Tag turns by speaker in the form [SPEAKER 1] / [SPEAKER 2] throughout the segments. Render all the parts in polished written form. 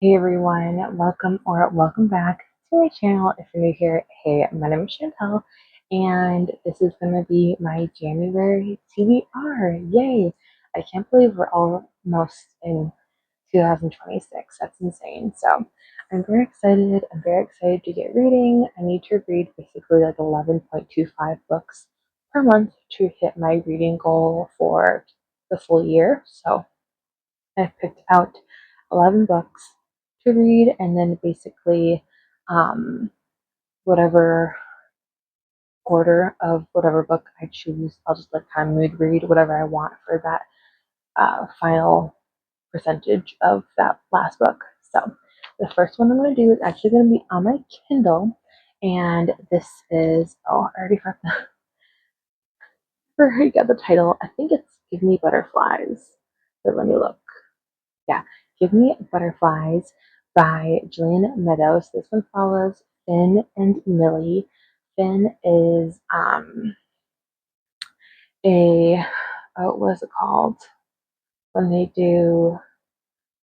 [SPEAKER 1] Hey everyone, welcome back to my channel. If you're new here, hey, my name is Shantel, and this is gonna be my January TBR. Yay! I can't believe we're almost in 2026. That's insane. So I'm very excited. I'm very excited to get reading. I need to read basically like 11.25 books per month to hit my reading goal for the full year. So I've picked out 11 books to read, and then basically um, whatever order of whatever book I choose, I'll just like kind of mood read whatever I want for that final percentage of that last book. So the first one I'm going to do is actually going to be on my Kindle, and this is, oh, I already got the title. I think it's Give Me Butterflies, but let me look. Yeah, Give Me Butterflies by Gillian Meadows. This one follows Finn and Millie. Finn is a what is it called when they do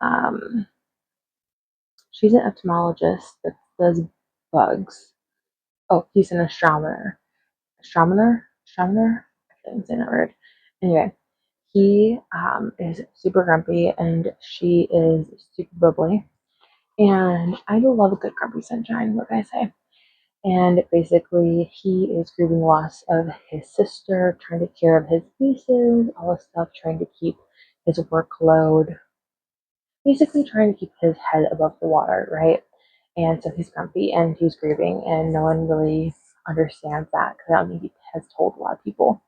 [SPEAKER 1] um she's an entomologist that does bugs. Oh, he's an astronomer. Astronomer? I can't say that word. Anyway, he is super grumpy and she is super bubbly. And I do love a good grumpy sunshine, what can I say? And basically, he is grieving the loss of his sister, trying to take care of his nieces, all this stuff, trying to keep his workload, basically trying to keep his head above the water, right? And so he's grumpy and he's grieving, and no one really understands that because I don't think he has told a lot of people.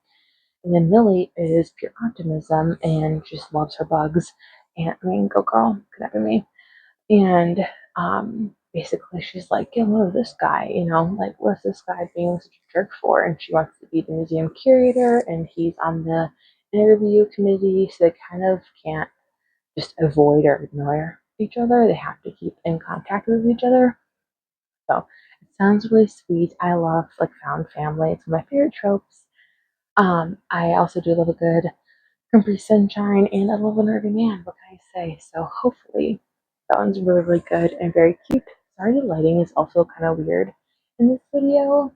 [SPEAKER 1] And then Millie is pure optimism and just loves her bugs. And I mean, go girl, connect with me. And basically she's like, get rid of this guy, like what's this guy being such a jerk for? And she wants to be the museum curator, and he's on the interview committee, so they kind of can't just avoid or ignore each other. They have to keep in contact with each other. So it sounds really sweet. I love like found family. It's one of my favorite tropes. I also do love a good Capri Sunshine, and I love a nerdy man. What can I say? So hopefully that one's really, really good and very cute. Sorry, the lighting is also kind of weird in this video.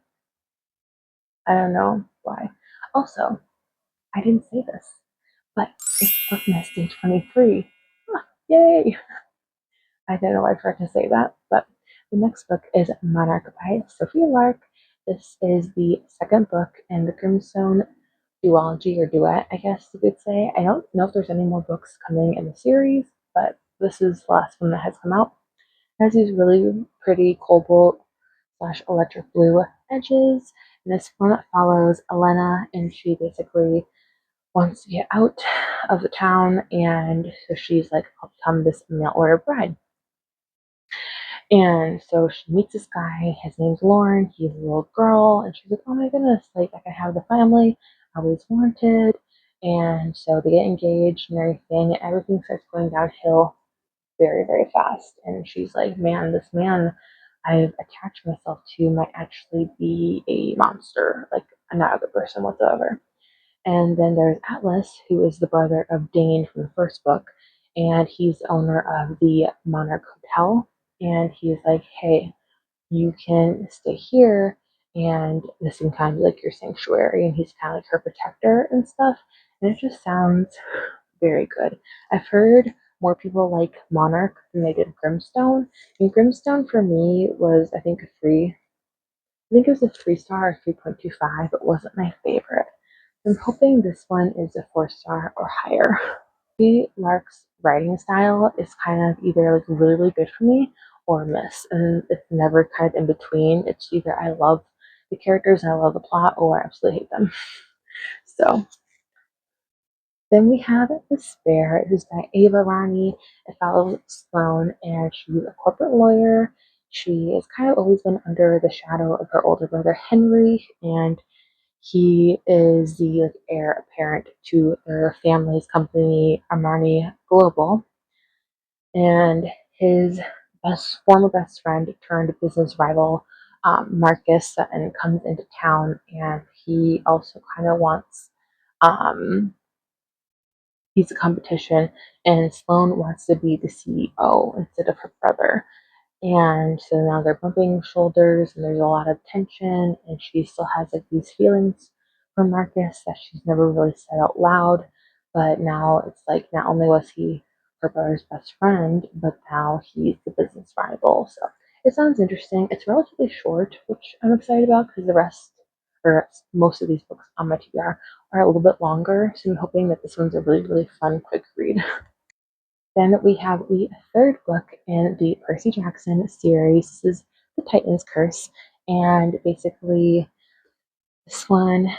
[SPEAKER 1] I don't know why. Also, I didn't say this, but it's Bookmas Day 23. Ah, yay! I don't know why I forgot to say that, but the next book is Monarch by Sophia Lark. This is the second book in the Grimstone duology or duet, I guess you could say. I don't know if there's any more books coming in the series, but this is the last one that has come out. It has these really pretty cobalt slash electric blue edges. And this one follows Elena, and she basically wants to get out of the town, and so she's like, I'll become this mail order bride. And so she meets this guy. His name's Lauren. He's a little girl. And she's like, oh my goodness, like I can have the family I always wanted. And so they get engaged and everything. Everything starts going downhill very, very fast. And she's like, man, this man I've attached myself to might actually be a monster, like not a good person whatsoever. And then there's Atlas, who is the brother of Dane from the first book, and he's the owner of the Monarch Hotel. And he's like, hey, you can stay here, and this can kind of be like your sanctuary. And he's kind of like her protector and stuff. And it just sounds very good. I've heard more people like Monarch than they did Grimstone. And Grimstone for me was, I think, I think it was a 3 star or 3.25, but wasn't my favorite. I'm hoping this one is a 4 star or higher. Lark's writing style is kind of either like really, really good for me or miss, and it's never kind of in between. It's either I love the characters and I love the plot, or I absolutely hate them. So then we have Despair. It is by Ava Rani. It follows Sloane, and she's a corporate lawyer. She has kind of always been under the shadow of her older brother Henry, and he is the like, heir apparent to their family's company, Armani Global. And his former best friend turned business rival, Marcus Sutton, comes into town, and he also kind of wants he's a competition, and Sloane wants to be the CEO instead of her brother. And so now they're bumping shoulders, and there's a lot of tension, and she still has like these feelings for Marcus that she's never really said out loud. But now it's like not only was he her brother's best friend, but now he's the business rival. So it sounds interesting. It's relatively short, which I'm excited about because the rest or most of these books on my TBR are a little bit longer. So I'm hoping that this one's a really, really fun, quick read. Then we have the third book in the Percy Jackson series. This is The Titan's Curse. And basically, this one,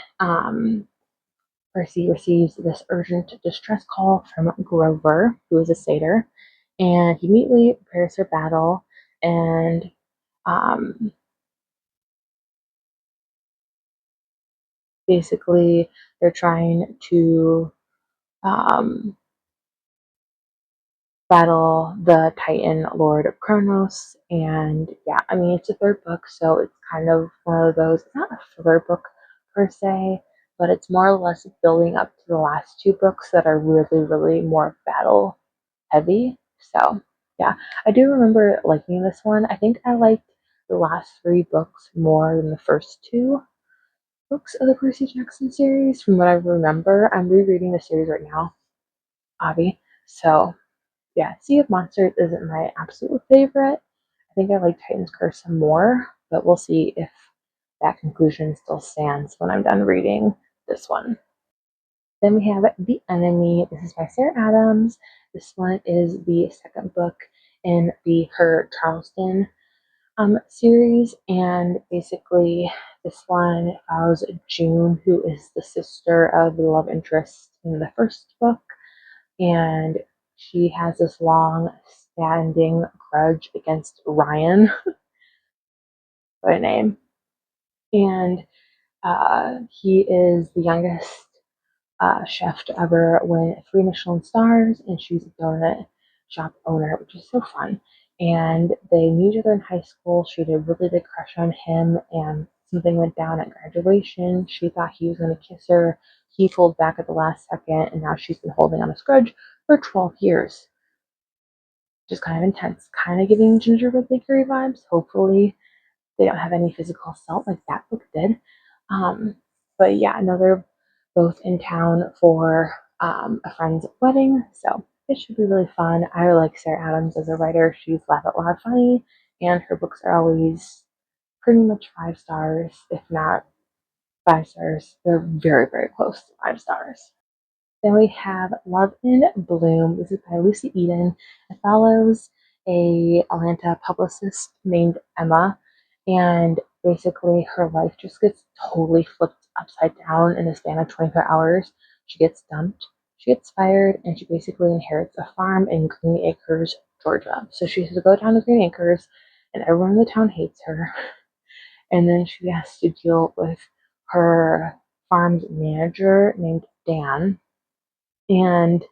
[SPEAKER 1] Percy receives this urgent distress call from Grover, who is a satyr, and he immediately prepares for battle. And um, basically, they're trying to um, battle the Titan Lord of Kronos. And yeah, I mean, it's a third book, so it's kind of one of those, it's not a filler book per se, but it's more or less building up to the last two books that are really, really more battle heavy. So yeah, I do remember liking this one. I think I liked the last three books more than the first two books of the Percy Jackson series from what I remember. I'm rereading the series right now, Avi. So yeah, Sea of Monsters isn't my absolute favorite. I think I like Titan's Curse more, but we'll see if that conclusion still stands when I'm done reading this one. Then we have The Enemy. This is by Sarah Adams. This one is the second book in the Her Charleston series, and basically this one follows June, who is the sister of the love interest in the first book, and she has this long standing grudge against Ryan by name. And he is the youngest chef to ever win 3 Michelin stars, and she's a donut shop owner, which is so fun. And they knew each other in high school. She had a really big crush on him, and something went down at graduation. She thought he was going to kiss her. He pulled back at the last second, and now she's been holding on a grudge for 12 years. Just kind of intense, kind of giving gingerbread bakery vibes. Hopefully, they don't have any physical assault like that book did. Um, but yeah, another both in town for a friend's wedding, so it should be really fun. I like Sarah Adams as a writer. She's laugh out loud funny, and her books are always pretty much 5 stars, if not 5 stars. They're very, very close to 5 stars. Then we have Love in Bloom. This is by Lucy Eden. It follows a Atlanta publicist named Emma, and basically her life just gets totally flipped upside down in the span of 24 hours. She gets dumped, she gets fired, and she basically inherits a farm in Green Acres, Georgia. So she has to go down to Green Acres, and everyone in the town hates her. And then she has to deal with her farm's manager named Dan, and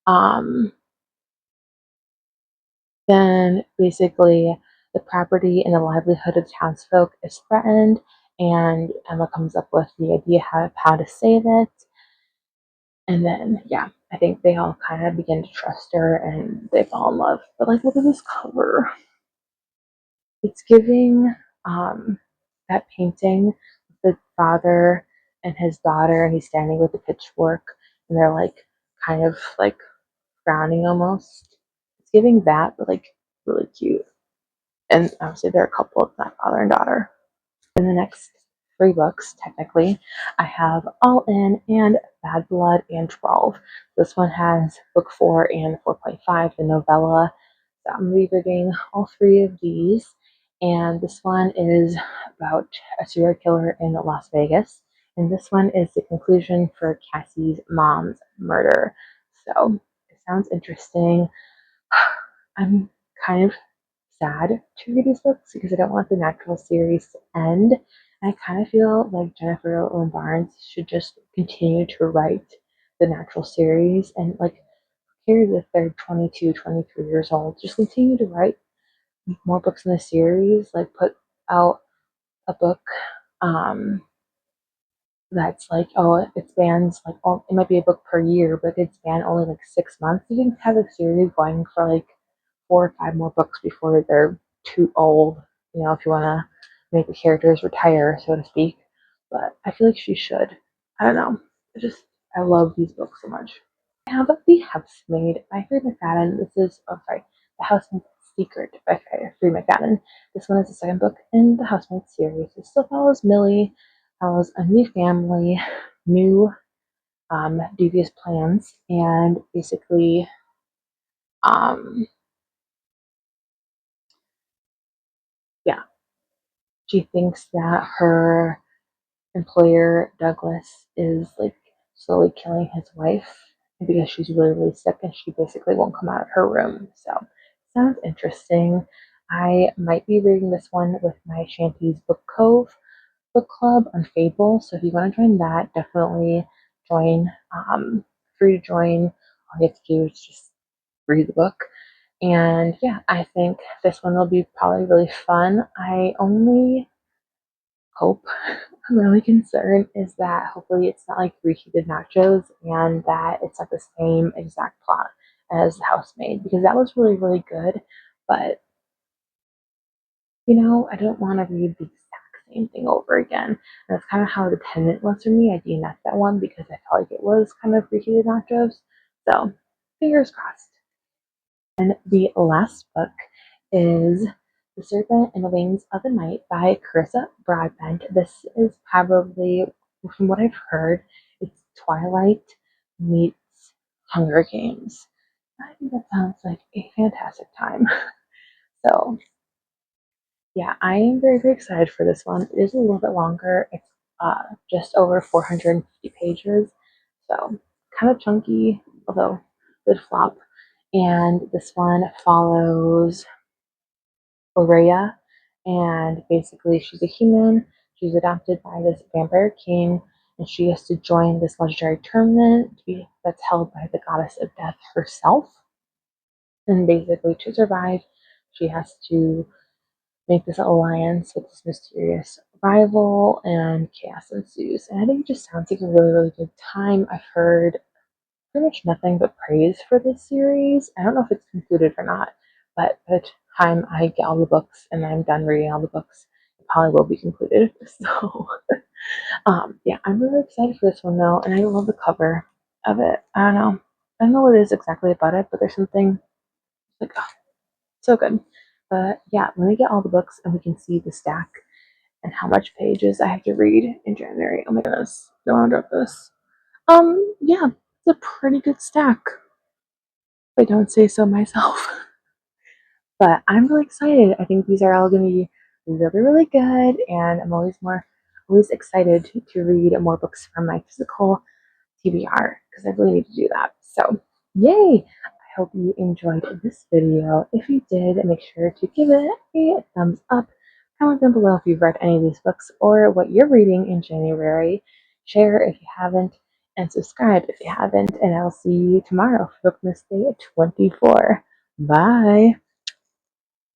[SPEAKER 1] um, then basically the property and the livelihood of townsfolk is threatened, and Emma comes up with the idea how to save it. And then, yeah, I think they all kind of begin to trust her and they fall in love. But, like, look at this cover. It's giving that painting with the father and his daughter, and he's standing with a pitchfork, and they're like kind of like frowning almost. It's giving that, but like really cute. And obviously, they're a couple, of that father and daughter. In the next 3 books, technically, I have All In and Bad Blood and 12. This one has book 4 and 4.5, the novella. So I'm rereading all 3 of these. And this one is about a serial killer in Las Vegas. And this one is the conclusion for Cassie's mom's murder. So it sounds interesting. I'm kind of sad to read these books because I don't want the natural series to end. I kind of feel like Jennifer Lynn Barnes should just continue to write the natural series, and like, who cares if they're 22, 23 years old? Just continue to write more books in the series. Like, put out a book that's like, oh, it spans like, oh, it might be a book per year, but it span only like 6 months. You can have a series going for like 4 or 5 more books before they're too old, if you want to make the characters retire, so to speak. But I feel like she should. I don't know. I love these books so much. I have The Housemaid by Free McFadden. This is, oh, sorry, The Housemaid's Secret by Free McFadden. This one is the second book in the Housemaid series. It still follows Millie, follows a new family, new devious plans, and basically, um, yeah, she thinks that her employer Douglas is like slowly killing his wife because she's really, really sick and she basically won't come out of her room. So sounds interesting. I might be reading this one with my Shanty's Book Cove book club on Fable. So if you want to join that, definitely join. Free to join. All you have to do is just read the book. And yeah, I think this one will be probably really fun. I only hope, I'm really concerned is that hopefully it's not like reheated nachos and that it's not the same exact plot as The Housemaid, because that was really, really good. But I don't want to read the exact same thing over again. And that's kind of how The Tenant was for me. I DNF'd that one because I felt like it was kind of reheated nachos. So fingers crossed. And the last book is The Serpent and the Wings of the Night by Carissa Broadbent. This is probably, from what I've heard, it's Twilight meets Hunger Games. I think that sounds like a fantastic time. So, yeah, I am very, very excited for this one. It is a little bit longer. It's just over 450 pages. So, kind of chunky, although good flop. And this one follows Aurea, and basically she's a human. She's adopted by this vampire king, and she has to join this legendary tournament that's held by the goddess of death herself. And basically, to survive, she has to make this alliance with this mysterious rival, and chaos ensues. And I think it just sounds like a really, really good time. I've heard pretty much nothing but praise for this series. I don't know if it's concluded or not, but by the time I get all the books and I'm done reading all the books, it probably will be concluded. So, yeah, I'm really excited for this one though, and I love the cover of it. I don't know what it is exactly about it, but there's something like, oh, so good. But yeah, when we get all the books and we can see the stack and how much pages I have to read in January. Oh my goodness, don't want to drop this. Yeah, it's a pretty good stack, if I don't say so myself. But I'm really excited. I think these are all going to be really, really good, and I'm always excited to read more books from my physical TBR because I really need to do that. So, yay! I hope you enjoyed this video. If you did, make sure to give it a thumbs up. Comment down below if you've read any of these books or what you're reading in January. Share if you haven't, and subscribe if you haven't. And I'll see you tomorrow for Bookmas Day 24. Bye!